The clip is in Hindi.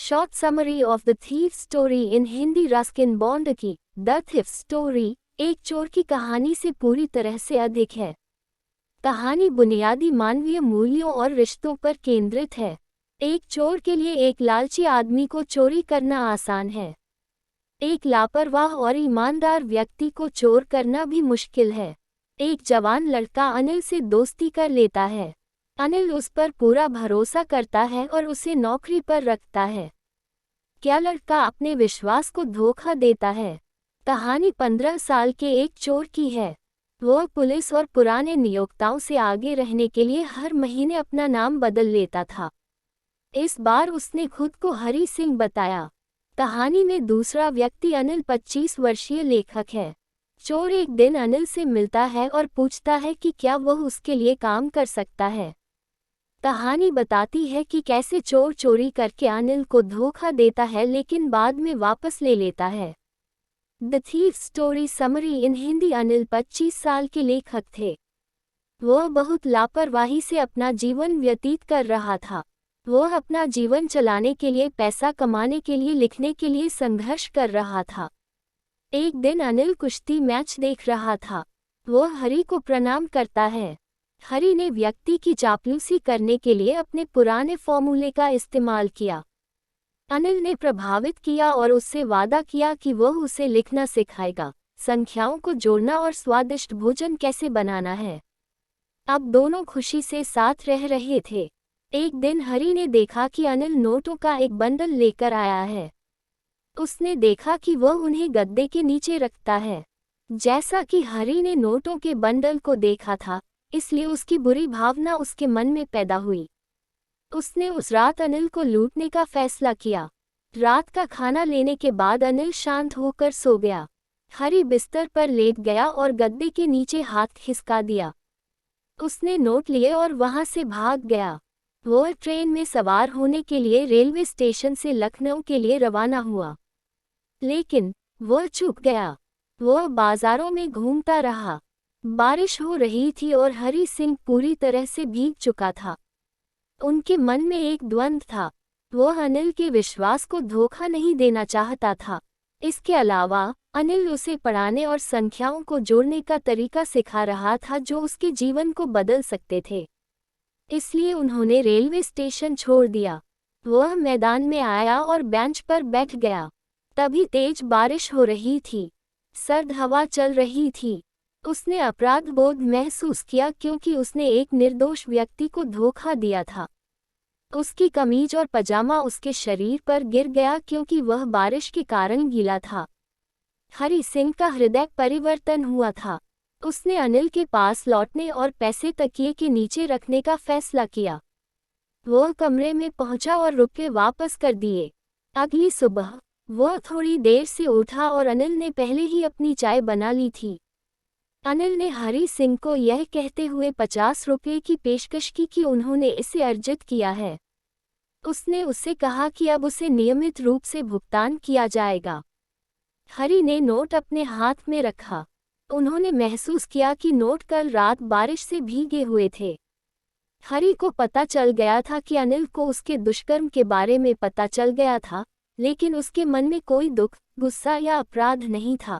Short summary of the thief story in Hindi. Ruskin bond की द थीफ स्टोरी एक चोर की कहानी से पूरी तरह से अधिक है। कहानी बुनियादी मानवीय मूल्यों और रिश्तों पर केंद्रित है। एक चोर के लिए एक लालची आदमी को चोरी करना आसान है। एक लापरवाह और ईमानदार व्यक्ति को चोर करना भी मुश्किल है। एक जवान लड़का अनिल से दोस्ती कर लेता है। अनिल उस पर पूरा भरोसा करता है और उसे नौकरी पर रखता है। क्या लड़का अपने विश्वास को धोखा देता है? कहानी 15 साल के एक चोर की है। वह पुलिस और पुराने नियोक्ताओं से आगे रहने के लिए हर महीने अपना नाम बदल लेता था। इस बार उसने खुद को हरी सिंह बताया। कहानी में दूसरा व्यक्ति अनिल 25 वर्षीय लेखक है। चोर एक दिन अनिल से मिलता है और पूछता है कि क्या वह उसके लिए काम कर सकता है। कहानी बताती है कि कैसे चोर चोरी करके अनिल को धोखा देता है लेकिन बाद में वापस ले लेता है। द थीफ स्टोरी समरी इन हिंदी। अनिल 25 साल के लेखक थे। वह बहुत लापरवाही से अपना जीवन व्यतीत कर रहा था। वह अपना जीवन चलाने के लिए, पैसा कमाने के लिए, लिखने के लिए संघर्ष कर रहा था। एक दिन अनिल कुश्ती मैच देख रहा था। वह हरी को प्रणाम करता है। हरी ने व्यक्ति की चापलूसी करने के लिए अपने पुराने फॉर्मूले का इस्तेमाल किया। अनिल ने प्रभावित किया और उससे वादा किया कि वह उसे लिखना सिखाएगा, संख्याओं को जोड़ना और स्वादिष्ट भोजन कैसे बनाना है। अब दोनों खुशी से साथ रह रहे थे। एक दिन हरी ने देखा कि अनिल नोटों का एक बंडल लेकर आया है। उसने देखा कि वह उन्हें गद्दे के नीचे रखता है। जैसा कि हरी ने नोटों के बंडल को देखा था, इसलिए उसकी बुरी भावना उसके मन में पैदा हुई। उसने उस रात अनिल को लूटने का फैसला किया। रात का खाना लेने के बाद अनिल शांत होकर सो गया। हरी बिस्तर पर लेट गया और गद्दे के नीचे हाथ खिसका दिया। उसने नोट लिए और वहां से भाग गया। वह ट्रेन में सवार होने के लिए रेलवे स्टेशन से लखनऊ के लिए रवाना हुआ, लेकिन वह चूक गया। वह बाजारों में घूमता रहा। बारिश हो रही थी और हरी सिंह पूरी तरह से भीग चुका था। उनके मन में एक द्वंद्व था। वह अनिल के विश्वास को धोखा नहीं देना चाहता था। इसके अलावा अनिल उसे पढ़ाने और संख्याओं को जोड़ने का तरीका सिखा रहा था जो उसके जीवन को बदल सकते थे। इसलिए उन्होंने रेलवे स्टेशन छोड़ दिया। वह मैदान में आया और बेंच पर बैठ गया। तभी तेज बारिश हो रही थी। सर्द हवा चल रही थी। उसने अपराध बोध महसूस किया क्योंकि उसने एक निर्दोष व्यक्ति को धोखा दिया था। उसकी कमीज और पजामा उसके शरीर पर गिर गया क्योंकि वह बारिश के कारण गीला था। हरी सिंह का हृदय परिवर्तन हुआ था। उसने अनिल के पास लौटने और पैसे तकिए के नीचे रखने का फैसला किया। वह कमरे में पहुंचा और रुपये वापस कर दिए। अगली सुबह वह थोड़ी देर से उठा और अनिल ने पहले ही अपनी चाय बना ली थी। अनिल ने हरी सिंह को यह कहते हुए 50 रुपये की पेशकश की कि उन्होंने इसे अर्जित किया है। उसने उससे कहा कि अब उसे नियमित रूप से भुगतान किया जाएगा। हरी ने नोट अपने हाथ में रखा। उन्होंने महसूस किया कि नोट कल रात बारिश से भीगे हुए थे। हरी को पता चल गया था कि अनिल को उसके दुष्कर्म के बारे में पता चल गया था, लेकिन उसके मन में कोई दुख, गुस्सा या अपराध नहीं था।